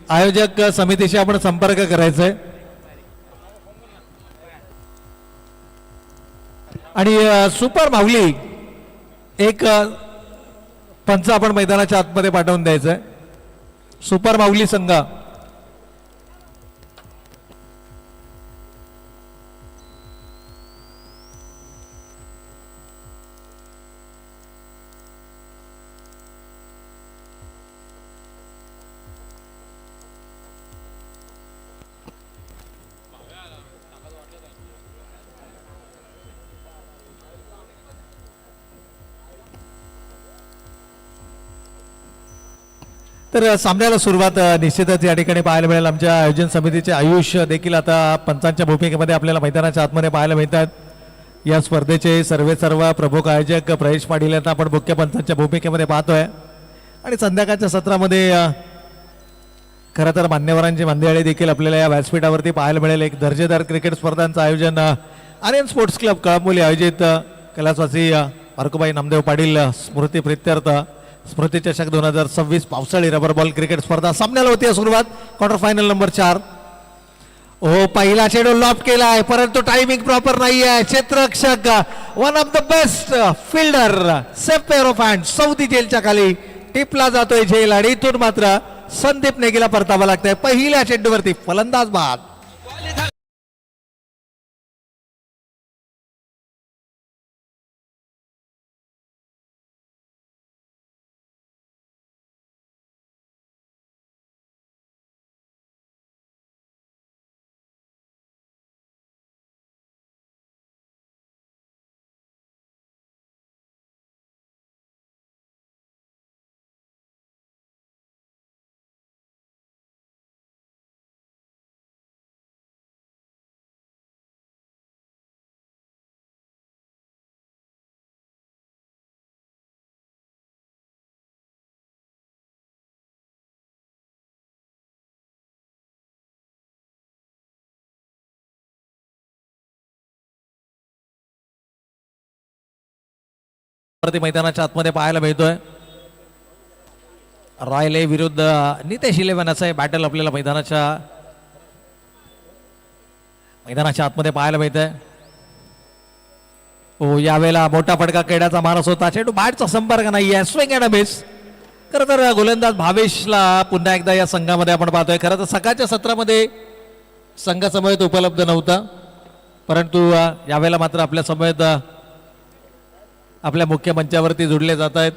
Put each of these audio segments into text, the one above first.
आयोजक समितीशी आपण संपर्क करायचा आहे आणि सुपर माऊली एक पंच आपण मैदानाच्या आतमध्ये पाठवून द्यायचं आहे. सुपर माऊली संघ तर सामन्याला सुरुवात निश्चितच या ठिकाणी पाहायला मिळेल. आमच्या आयोजन समितीचे आयुष देखील आता पंचांच्या भूमिकेमध्ये आपल्याला मैदानाच्या आतमध्ये पाहायला मिळतात. या स्पर्धेचे सर्व प्रमुख आयोजक प्रवेश पाटील यांना आपण मुख्य पंचांच्या भूमिकेमध्ये पाहतोय आणि संध्याकाळच्या सत्रामध्ये खरं तर मान्यवरांची मंडळी देखील आपल्याला या व्यासपीठावरती पाहायला मिळेल. एक दर्जेदार क्रिकेट स्पर्धांचं आयोजन आर्यन स्पोर्ट्स क्लब कळंबोली आयोजित कैलासवासी मार्कुबाई नामदेव पाटील स्मृती प्रित्यर्थ स्मृती चषक 2026 पावसाळी रबर बॉल क्रिकेट स्पर्धा सामन्याला होती सुरुवात. Quarter final number 4. हो, पहिला चेंडू लॉप केलाय परंतु टायमिंग प्रॉपर नाही आहे. क्षेत्ररक्षक one of the best fielder safe pair of hand सौदी जेलच्या खाली टिपला जातोय झेल आणि इथून मात्र संदीप नेगीला परतावा लागतंय. पहिल्या चेंडूवरती फलंदाज बाद. मैदानाच्या आतमध्ये पाहायला मिळतोय. रॉयल विरुद्ध नितेश 11 असं बॅटल आपल्याला मैदानाच्या आतमध्ये पाहायला मिळतंय. हो, यावेळेला मोठा फटका केड्याचा मारस होता. चेंडू बॅटचा संपर्क नाहीये. Swing and miss. खरं तर गोलंदाज भावेशला पुन्हा एकदा या संघामध्ये आपण पाहतोय. खरं तर सकाळच्या सत्रामध्ये संघ समवेत उपलब्ध नव्हता परंतु यावेळेला मात्र आपल्या समवेत आपल्या मुख्य मंचावरती जोडले जात आहेत.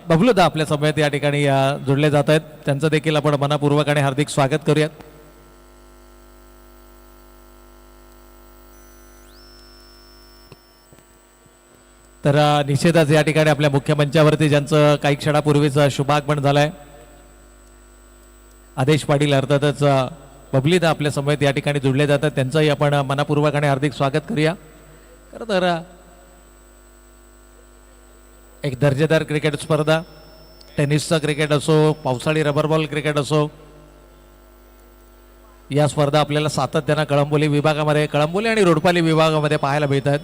बबलूदा आपल्या समवेत या ठिकाणी जोडले जात आहेत. त्यांचं देखील आपण मनापूर्वक आणि हार्दिक स्वागत करूयात. तर निश्चितच या ठिकाणी आपल्या मुख्य मंचावरती ज्यांचं काही क्षणापूर्वीच शुभागमन झालंय आदेश पाटील अर्थातच बबलीदा आपल्या समवेत या ठिकाणी जोडले जातात. त्यांचंही आपण मनापूर्वक आणि हार्दिक स्वागत करूया. खरं तर एक दर्जेदार क्रिकेट स्पर्धा टेनिसचं क्रिकेट असो पावसाळी रबर बॉल क्रिकेट असो या स्पर्धा आपल्याला सातत्यानं कळंबोली विभागामध्ये कळंबोली आणि रोडपाली विभागामध्ये पाहायला मिळतात.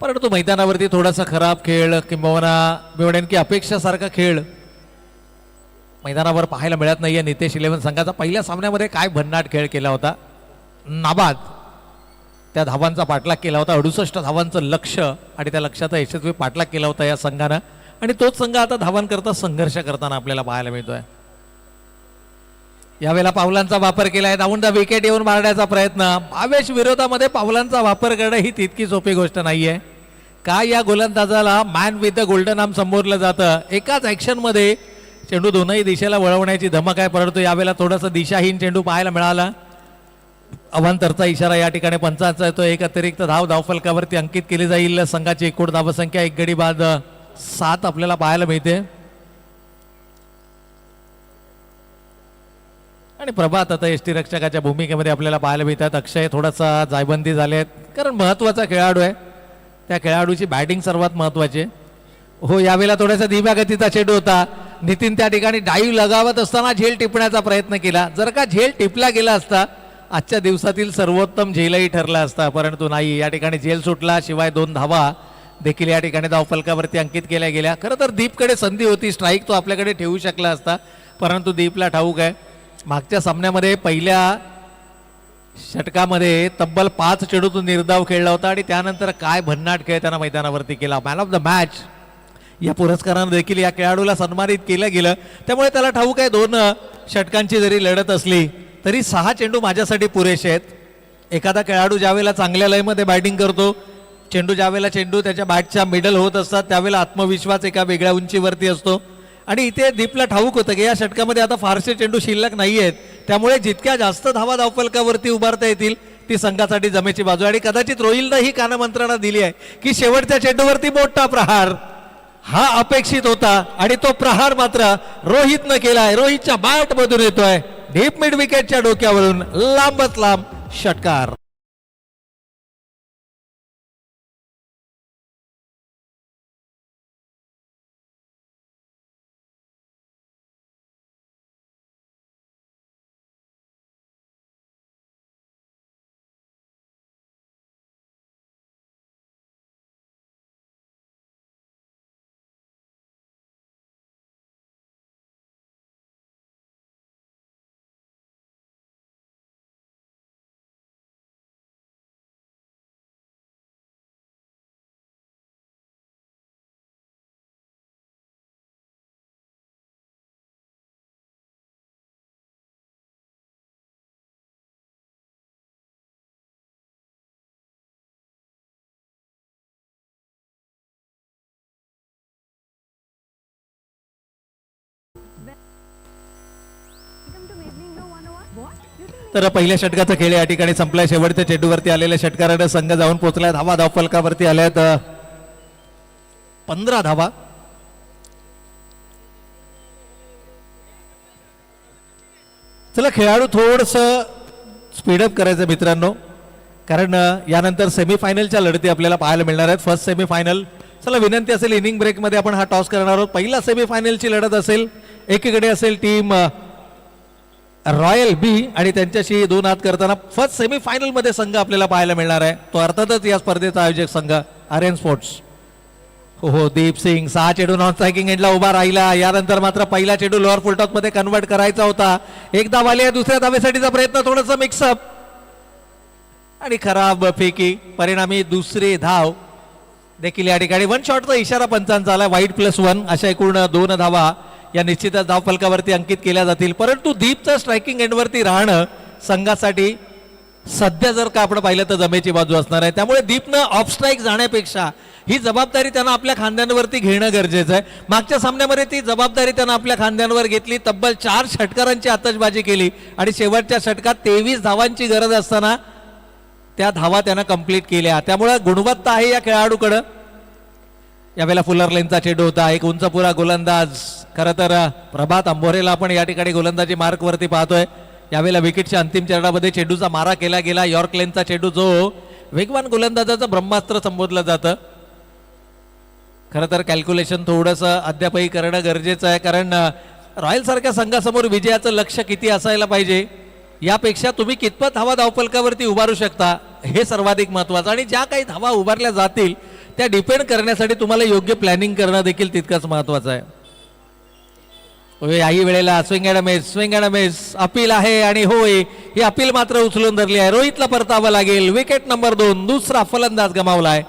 परंतु मैदानावरती थोडासा खराब खेळ किंबहुना मी म्हणेन की अपेक्षासारखा खेळ मैदानावर पाहायला मिळत नाहीये. नितेश 11 संघाचा पहिल्या सामन्यामध्ये काय भन्नाट खेळ केला होता. नाबाद त्या धावांचा पाठलाग केला होता. 68 धावांचं लक्ष आणि त्या लक्ष्याचा यशस्वी पाठलाग केला होता या संघानं आणि तोच संघ आता धावांकरता संघर्ष करताना आपल्याला पाहायला मिळतोय. यावेळेला पावलांचा वापर केलाय. धावून विकेट येऊन मारण्याचा प्रयत्न. भावेश विरोधामध्ये पावलांचा वापर करणं ही तितकी सोपी गोष्ट नाहीये. काय या गोलंदाजाला man with the golden arm संबोधलं जातं. एकाच ऍक्शन मध्ये चेंडू दोनही दिशेला वळवण्याची धमक आहे परंतु यावेळेला थोडासा दिशाहीन चेंडू पाहायला मिळाला. अवांतरचा इशारा या ठिकाणी पंचांचा येतो. एक अतिरिक्त धावफलकावरती अंकित केली जाईल. संघाची एकूण धावसंख्या एक गडी बाद 7 आपल्याला पाहायला मिळते. आणि प्रभात आता एसटी रक्षकाच्या भूमिकेमध्ये आपल्याला पाहायला मिळतात. अक्षय थोडासा जायबंदी झाले कारण महत्वाचा खेळाडू आहे. त्या खेळाडूची बॅटिंग सर्वात महत्वाची. हो, यावेळेला थोडासा धीम्या गतीचा चेंडू होता. नितीन त्या ठिकाणी डाईव्ह लगावत असताना झेल टिपण्याचा प्रयत्न केला. जर का झेल टिपला गेला असता आजच्या दिवसातील सर्वोत्तम झेलही ठरला असता परंतु नाही. या ठिकाणी झेल सुटला. शिवाय 2 धावा देखील या ठिकाणी धावफलकावरती अंकित केल्या गेल्या. खरं तर दीपकडे संधी होती, स्ट्राईक तो आपल्याकडे ठेवू शकला असता, परंतु दीपला ठाऊक आहे मागच्या सामन्यामध्ये पहिल्या षटकामध्ये तब्बल 5 चेंडूतून निर्धाव खेळला होता आणि त्यानंतर काय भन्नाट खेळ त्यानं मैदानावरती केला. मॅन ऑफ द मॅच या पुरस्कारानं देखील या खेळाडूला सन्मानित केलं गेलं. त्यामुळे त्याला ठाऊक आहे 2 षटकांची जरी लढत असली तरी 6 चेंडू माझ्यासाठी पुरेसे आहेत. एखादा खेळाडू ज्यावेळेला चांगल्या लयमध्ये बॅटिंग करतो, ज्यावेळेला चेंडू त्याच्या बॅटच्या मिडल होत असतात त्यावेळेला आत्मविश्वास एका वेगळ्या उंचीवरती असतो. आणि इथे दीपला ठाऊक होतं की या षटकामध्ये आता फारसे चेंडू शिल्लक नाही आहेत, त्यामुळे जितक्या जास्त धावा धावफलकावरती उभारता येतील ती संघासाठी जमेची बाजू. आणि कदाचित रोहिलनं ही कानमंत्रणा दिली आहे की शेवटच्या चेंडूवरती मोठा प्रहार हा अपेक्षित होता आणि तो प्रहार मात्र रोहितनं केलाय. रोहितच्या बॅट मधून येतोय डीप मिड विकेटच्या डोक्यावरून लांबच लांब षटकार. तर पहिल्या षटकाचा खेळ या ठिकाणी संपलाय. शेवटच्या चेंडूवरती आलेल्या षटकाराने संघ जाऊन पोहोचलाय. धावा धावफलकावरती आल्यात 15 धावा. चला खेळाडू थोडस स्पीडअप करायचं मित्रांनो, कारण यानंतर सेमीफायनलच्या लढती आपल्याला पाहायला मिळणार आहेत. First semifinal. चला विनंती असेल इनिंग ब्रेकमध्ये आपण हा टॉस करणार आहोत. पहिला सेमीफायनलची लढत असेल, एकीकडे असेल टीम रॉयल बी आणि त्यांच्याशी 2 हात करताना फर्स्ट सेमीफायनल मध्ये संघ आपल्याला पाहायला मिळणार आहे. तो अर्थातच या स्पर्धेचा आयोजक संघ आर्यन स्पोर्ट्स. हो दीप सिंग 6 चेंडू नॉन स्ट्रायकिंग एंडला उभा राहिला. यानंतर मात्र पहिला चेंडू लोअर फुलटॉस मध्ये कन्वर्ट करायचा होता. एकदा वाले दुसऱ्या धावेसाठीचा प्रयत्न, थोडंसं मिक्सअप आणि खराब फेकी, परिणामी दुसरी धाव देखील या ठिकाणी 1 शॉटचा इशारा पंचांचा आला. वाईट +1 अशा एकूण 2 धावा या निश्चितच धावफलकावरती अंकित केल्या जातील. परंतु दीपचं स्ट्रायकिंग एंडवरती राहणं संघासाठी सध्या जर का आपण पाहिलं तर जमेची बाजू असणार आहे. त्यामुळे दीपनं ऑफ स्ट्राईक जाण्यापेक्षा ही जबाबदारी त्यांना आपल्या खांद्यांवरती घेणं गरजेचं आहे. मागच्या सामन्यामध्ये ती जबाबदारी त्यांना आपल्या खांद्यांवर घेतली. तब्बल 4 षटकारांची आतषबाजी केली आणि शेवटच्या षटकात 23 धावांची गरज असताना त्या धावा त्यानं कंप्लीट केल्या. त्यामुळे गुणवत्ता आहे या खेळाडूकडं. यावेळेला फुलर लेनचा चेंडू होता. एक उंचपुरा गोलंदाज. खरं तर प्रभात अंबोरेला आपण या ठिकाणी गोलंदाजी मार्कवरती पाहतोय. यावेळेला विकेटच्या अंतिम चरणामध्ये चेंडूचा मारा केला गेला. यॉर्क लेनचा चेंडू जो वेगवान गोलंदाजाचं ब्रह्मास्त्र संबोधलं जातं. खरं तर कॅल्क्युलेशन थोडंसं अद्यापही करणं गरजेचं आहे, कारण रॉयल सारख्या संघासमोर विजयाचं लक्ष किती असायला पाहिजे यापेक्षा तुम्ही कितपत धावा धावफलकावरती उभारू शकता हे सर्वाधिक महत्वाचं. आणि ज्या काही धावा उभारल्या जातील त्या डिपेंड करण्यासाठी तुम्हाला योग्य प्लॅनिंग करणं देखील तितकंच महत्वाचं आहे. याही वेळेला स्विंग अँड मिस अपील आहे आणि होय ही अपील मात्र उचलून धरली आहे. रोहितला परतावं लागेल. विकेट नंबर 2, दुसरा फलंदाज गमावलाय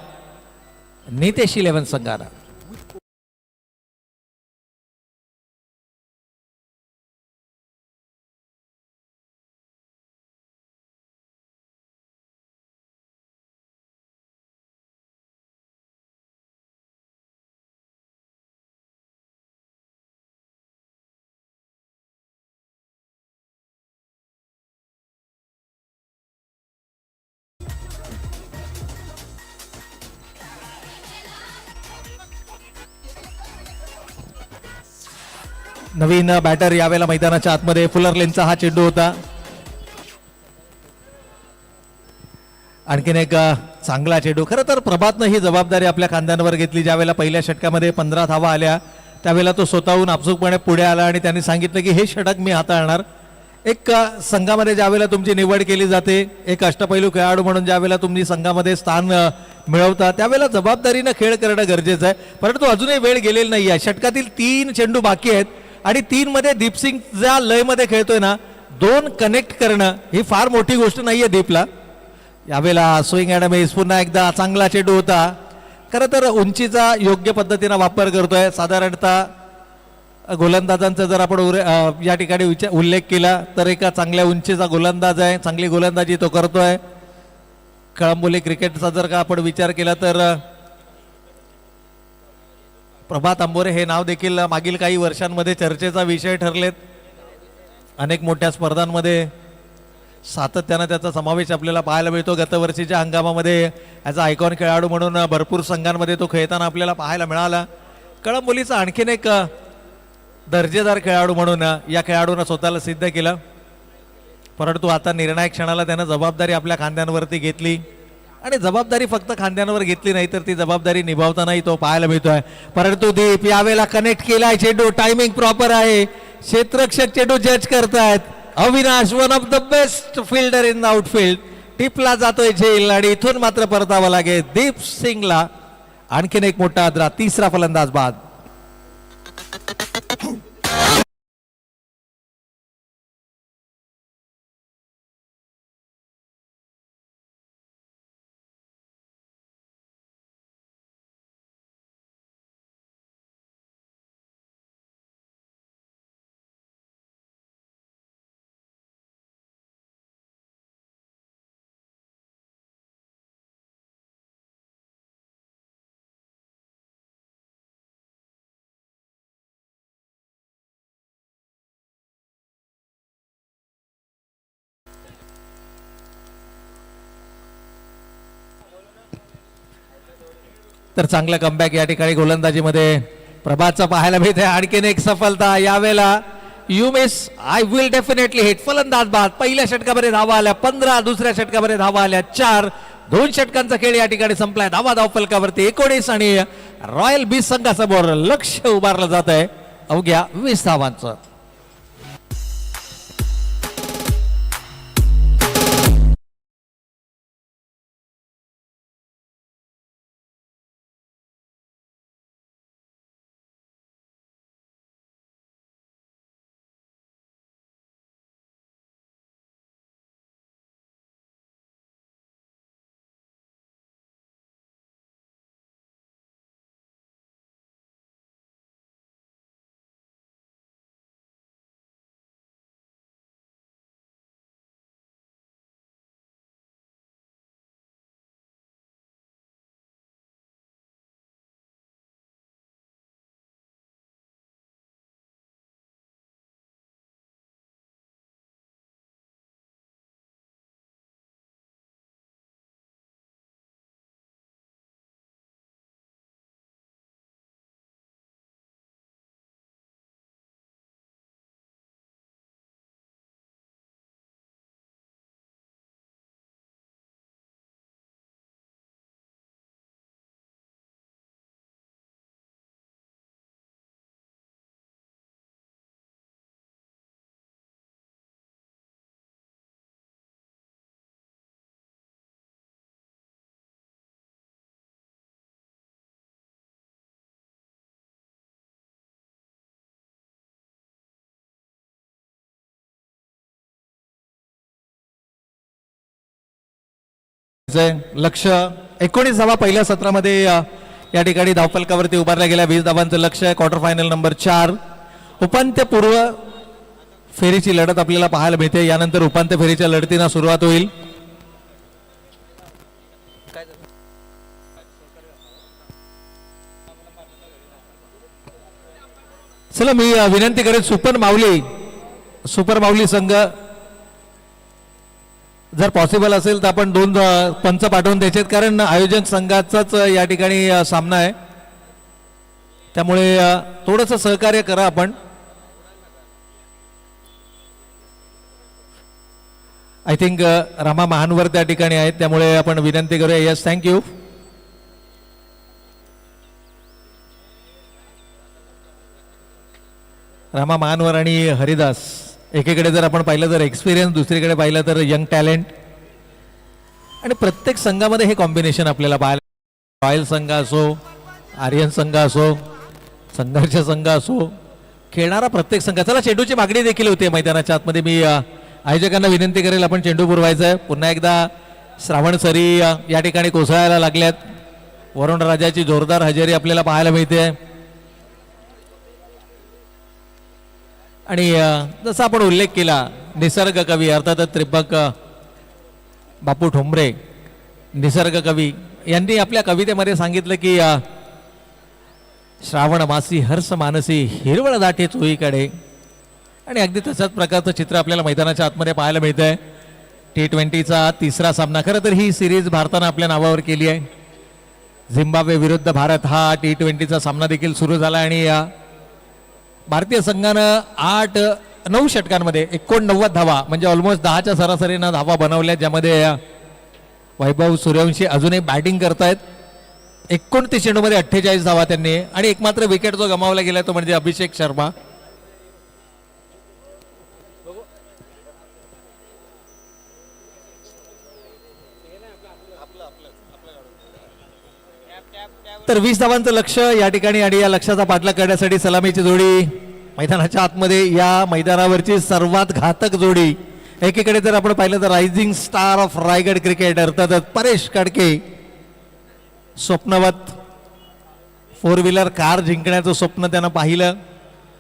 नितेश 11 संघाला. नवीन बॅटर यावेळेला मैदानाच्या आतमध्ये. फुलर लेनचा हा चेंडू होता. आणखीन एक चांगला चेंडू. खरं तर प्रभातनं ही जबाबदारी आपल्या खांद्यांवर घेतली. ज्यावेळेला पहिल्या षटकामध्ये 15 धावा आल्या त्यावेळेला तो स्वतःहून आपसूकपणे पुढे आला आणि त्यांनी सांगितलं की हे षटक मी हाताळणार. एक संघामध्ये ज्यावेळेला तुमची निवड केली जाते, एक अष्टपैलू खेळाडू म्हणून ज्यावेळेला तुम्ही संघामध्ये स्थान मिळवता, त्यावेळेला जबाबदारीनं खेळ करणं गरजेचं आहे. परंतु अजूनही वेळ गेलेली नाही आहे. षटकातील 3 चेंडू बाकी आहेत आणि 3 मध्ये दीपसिंग ज्या लयमध्ये खेळतोय ना, 2 कनेक्ट करणं ही फार मोठी गोष्ट नाहीये दीपला. यावेळेला स्विंग अँड मिस, पुन्हा एकदा चांगला चेंडू होता. खरं तर उंचीचा योग्य पद्धतीनं वापर करतोय. साधारणतः गोलंदाजांचा जर आपण या ठिकाणी उल्लेख केला तर एका चांगल्या उंचीचा गोलंदाज आहे, चांगली गोलंदाजी तो करतोय. कळंबोली क्रिकेटचा जर का आपण विचार केला तर प्रभात आंबोरे हे नाव देखील मागील काही वर्षांमध्ये चर्चेचा विषय ठरलेत. अनेक मोठ्या स्पर्धांमध्ये सातत्यानं त्याचा समावेश आपल्याला पाहायला मिळतो. गतवर्षीच्या हंगामामध्ये ॲज अ आयकॉन खेळाडू म्हणून भरपूर संघांमध्ये तो खेळताना आपल्याला पाहायला मिळाला. कळंबोलीचा आणखीन एक दर्जेदार खेळाडू म्हणून या खेळाडूनं स्वतःला सिद्ध केलं. परंतु आता निर्णायक क्षणाला त्यानं जबाबदारी आपल्या खांद्यांवरती घेतली आणि जबाबदारी फक्त खांद्यांवर घेतली नाही तर ती जबाबदारी निभावतानाही तो पाहायला मिळतोय. परंतु दीप यावेळेला कनेक्ट केलाय चेंडू, टायमिंग प्रॉपर आहे. क्षेत्ररक्षक चेंडू जज करतायत. Avinash one of the best fielder in the outfield, टिपला जातोय झेल आणि इथून मात्र परतावं लागेल दीप सिंगला. आणखीन एक मोठा आदरा, तिसरा फलंदाज बाद. तर चांगला कमबॅक या ठिकाणी गोलंदाजीमध्ये प्रभातचा पाहायला मिळते. आणखीन एक सफलता यावेळेला. You miss, I will definitely hit. फलंदाज बाद. पहिल्या षटकामध्ये धावा आल्या 15, दुसऱ्या षटकामध्ये धावा आल्या 4. 2 षटकांचा खेळ या ठिकाणी संपलाय. धावा फलकावरती 19 आणि रॉयल बीच संघासमोर लक्ष उभारलं जात आहे अवघ्या 20 धावांचं. लक्ष 19 धावा पहिल्या सत्रामध्ये या ठिकाणी धावफलकावरती उभारल्या गेल्या. 20 धावांचं लक्ष आहे. Quarter final number 4. उपांत्यपूर्व फेरीची लढत आपल्याला पाहायला मिळते. यानंतर उपांत्य फेरीच्या लढतींना सुरुवात होईल. चला मी विनंती करेन सुपर माऊली संघ जर पॉसिबल असेल तर आपण 2 पंच पाठवून द्यायचे, कारण आयोजक संघाचाच या ठिकाणी सामना आहे. त्यामुळे थोडंसं सहकार्य करा आपण. आय थिंक रामा महानवर त्या ठिकाणी आहेत, त्यामुळे आपण विनंती करूया. Yes, thank you. रामा महानवर आणि हरिदास एकीकडे जर आपण पाहिलं तर एक्सपिरियन्स, दुसरीकडे पाहिलं तर यंग टॅलेंट, आणि प्रत्येक संघामध्ये हे कॉम्बिनेशन आपल्याला पाहायला, रॉयल संघ असो, आर्यन संघ असो, संघर्ष संघ असो, खेळणारा प्रत्येक संघ. चला, चेंडूची मागणी देखील होती मैदानाच्या आतमध्ये. मी आयोजकांना विनंती करेल आपण चेंडू पुरवायचा आहे. पुन्हा एकदा श्रावण सरी या ठिकाणी कोसळायला लागल्यात. वरुण राजाची जोरदार हजेरी आपल्याला पाहायला मिळते. आणि जसा आपण उल्लेख केला, निसर्ग कवी अर्थातच त्रिंबक बापू ठोंबरे निसर्ग कवी यांनी आपल्या कवितेमध्ये सांगितलं की श्रावण मासी हर्ष मानसी हिरवळ दाटे चोहीकडे. आणि अगदी तशाच प्रकारचं चित्र आपल्याला मैदानाच्या आतमध्ये पाहायला मिळतंय. T20चा तिसरा सामना. खरं तर ही सिरीज भारतानं आपल्या नावावर केली आहे. झिम्बाब्वे विरुद्ध भारत हा T20चा सामना देखील सुरू झाला आणि भारतीय संघानं 8-9 षटकांमध्ये 89 धावा, म्हणजे ऑलमोस्ट 10च्या सरासरीनं धावा बनवल्या, ज्यामध्ये वैभव सूर्यवंशी अजूनही बॅटिंग करतायत. 29 चेंडूमध्ये 48 धावा त्यांनी, आणि एकमात्र विकेट जो गमावला गेला तो म्हणजे अभिषेक शर्मा. तर 20 धावांचं लक्ष या ठिकाणी, आणि या लक्षाचा पाठलाग करण्यासाठी सलामीची जोडी मैदानाच्या आतमध्ये. या मैदानावरची सर्वात घातक जोडी, एकीकडे जर आपण पाहिलं तर rising star of Raigad cricket अर्थातच परेश कडके, स्वप्नवत 4 व्हीलर कार जिंकण्याचं स्वप्न त्यानं पाहिलं,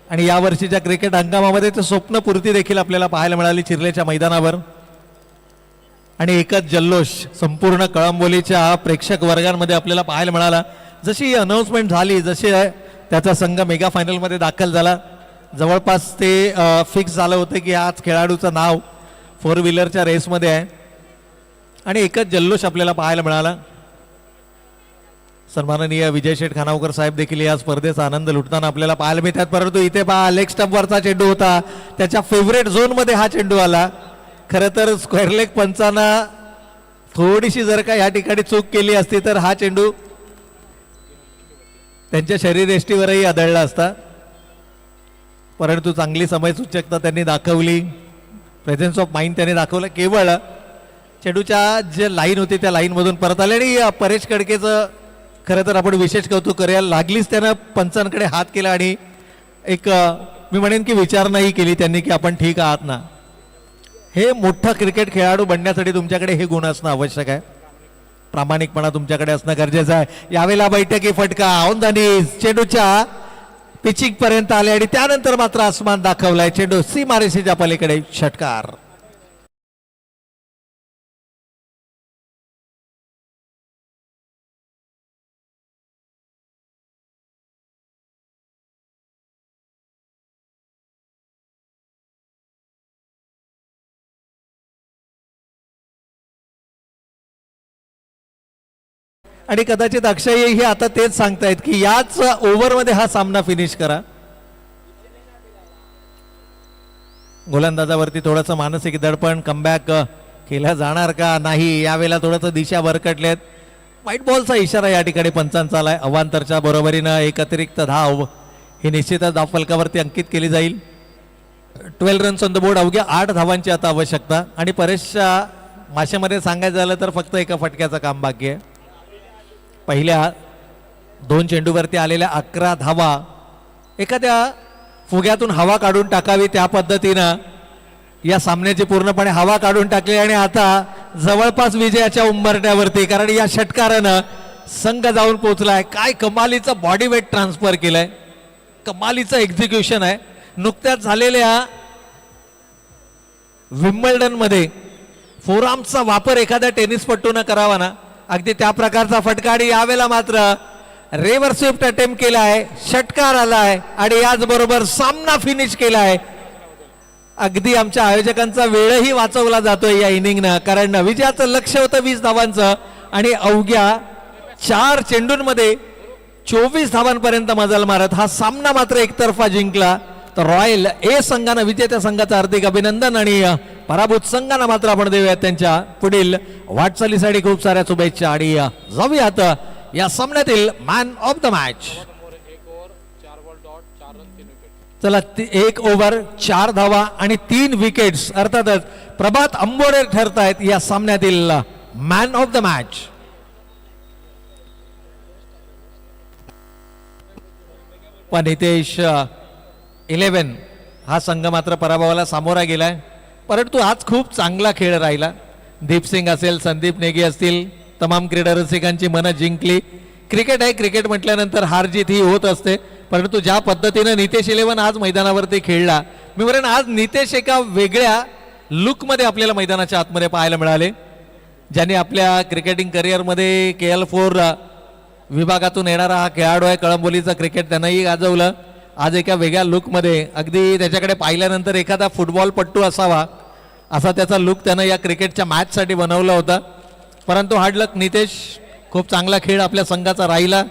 आणि या वर्षीच्या क्रिकेट हंगामामध्ये ते स्वप्नपूर्ती देखील आपल्याला पाहायला मिळाली चिर्लेच्या मैदानावर. आणि एकच जल्लोष संपूर्ण कळंबोलीच्या प्रेक्षक वर्गांमध्ये आपल्याला पाहायला मिळाला. जशी अनाऊन्समेंट झाली, जशी त्याचा संघ मेगा फायनलमध्ये दाखल झाला, जवळपास ते फिक्स झालं होतं की आज खेळाडूचं नाव 4 व्हीलरच्या रेसमध्ये आहे. आणि एकच जल्लोष आपल्याला पाहायला मिळाला. सन्माननीय विजय शेठ खानावकर साहेब देखील या स्पर्धेचा आनंद लुटताना आपल्याला पाहायला मिळतात. परंतु इथे पहा, लेग स्टंपवरचा चेंडू होता, त्याच्या फेवरेट झोनमध्ये हा चेंडू आला. खरं तर स्क्वेअर लेग पंचांना थोडीशी जर का या ठिकाणी चूक केली असती तर हा चेंडू त्यांच्या शरीरयष्टीवरही आदळला असता. परंतु चांगली समयसूचकता त्यांनी दाखवली, प्रेझेन्स ऑफ माइंड त्यांनी दाखवलं. केवळ चेंडूच्या जे लाईन होती त्या लाईनमधून परत आले. आणि परेश कडकेचं खरं तर आपण विशेष कौतुक करायला लागलीच त्यानं पंचांकडे हात केला आणि एक मी म्हणेन की विचारणाही केली त्यांनी की आपण ठीक आहात ना. हे मोठा क्रिकेट खेळाडू बनण्यासाठी तुमच्याकडे हे गुण असणं आवश्यक आहे. प्रामाणिकपणा तुमच्याकडे असणं गरजेचं आहे. यावेळेला बैठकी फटका ऑन द नीज चेंडूच्या पिचिंग पर्यंत आले, आणि त्यानंतर मात्र आसमान दाखवलाय. चेंडू सीमारेषेच्या पलीकडे षटकार. आणि कदाचित अक्षय हे आता तेच सांगतायत की याच ओव्हरमध्ये हा सामना फिनिश करा. गोलंदाजावरती थोडंसं मानसिक दडपण, कमबॅक केला जाणार का नाही, यावेळेला थोडंसं दिशा भरकटलेत. व्हाईट बॉलचा इशारा या ठिकाणी पंचांचा आलाय. अवांतरच्या बरोबरीनं एक अतिरिक्त धाव ही निश्चितच धावफलकावरती अंकित केली जाईल. 12 रन्स ऑन द बोर्ड. अवघ्या 8 धावांची आता आवश्यकता. आणि परेशच्या भाषेमध्ये सांगायचं झालं तर फक्त एका फटक्याचं काम बाकी आहे. पहिल्या 2 चेंडूवरती आलेल्या 11 धावा एखाद्या फुग्यातून हवा काढून टाकावी त्या पद्धतीनं या सामन्याची पूर्णपणे हवा काढून टाकली. आणि आता जवळपास विजयाच्या उंबरठ्यावरती, कारण या षटकारानं संघ जाऊन पोहोचलाय. काय कमालीचं बॉडी वेट ट्रान्सफर केलंय, कमालीचं एक्झिक्युशन आहे. नुकत्याच झालेल्या विम्बल्डन मध्ये फोरआर्मचा वापर एखाद्या टेनिसपटूनं करावा ना, अगदी त्या प्रकारचा फटका. आणि यावेळेला मात्र रिव्हर्स स्विफ्ट अटेम्प्ट केलाय, षटकार आलाय आणि याचबरोबर सामना फिनिश केलाय. अगदी आमच्या आयोजकांचा वेळही वाचवला जातोय या इनिंगनं, कारण विजयाचं लक्ष होतं 20 धावांचं आणि अवघ्या 4 चेंडूंमध्ये 24 धावांपर्यंत मजल मारत हा सामना मात्र एकतर्फा जिंकला. तर रॉयल ए संघानं विजेत्या संघाचं हार्दिक अभिनंदन आणि पराभूत संघांना मात्र आपण देऊयात त्यांच्या पुढील वाटचालीसाठी खूप साऱ्या शुभेच्छा. आणि जाऊयात या सामन्यातील मॅन ऑफ द मॅच. चला 1 ओव्हर 4 धावा आणि 3 विकेट्स. अर्थातच प्रभात अंबोरे ठरतायत या सामन्यातील मॅन ऑफ द मॅच. पण नितेश 11 हा संघ मात्र पराभवाला सामोरा गेलाय. परंतु आज खूप चांगला खेळ राहिला. दीपसिंग असेल, संदीप नेगी असतील, तमाम क्रीडा रसिकांची मनं जिंकली. क्रिकेट आहे, क्रिकेट म्हटल्यानंतर हार जीत ही होत असते. परंतु ज्या पद्धतीनं नितेश 11 आज मैदानावरती खेळला, मी म्हणेन आज नितेश एका वेगळ्या लुकमध्ये आपल्याला मैदानाच्या आतमध्ये पाहायला मिळाले. ज्यांनी आपल्या क्रिकेटिंग करिअरमध्ये KL4 विभागातून येणारा हा खेळाडू आहे. कळंबोलीचं क्रिकेट त्यानंही गाजवलं. आज एका वेगळ्या लुकमध्ये, अगदी त्याच्याकडे पाहिल्यानंतर एखादा फुटबॉलपट्टू असावा असा त्याचा लुक त्यानं या क्रिकेटच्या मॅचसाठी बनवला होता. परंतु हार्ड लक नितेश, खूप चांगला खेळ आपल्या संघाचा राहिला.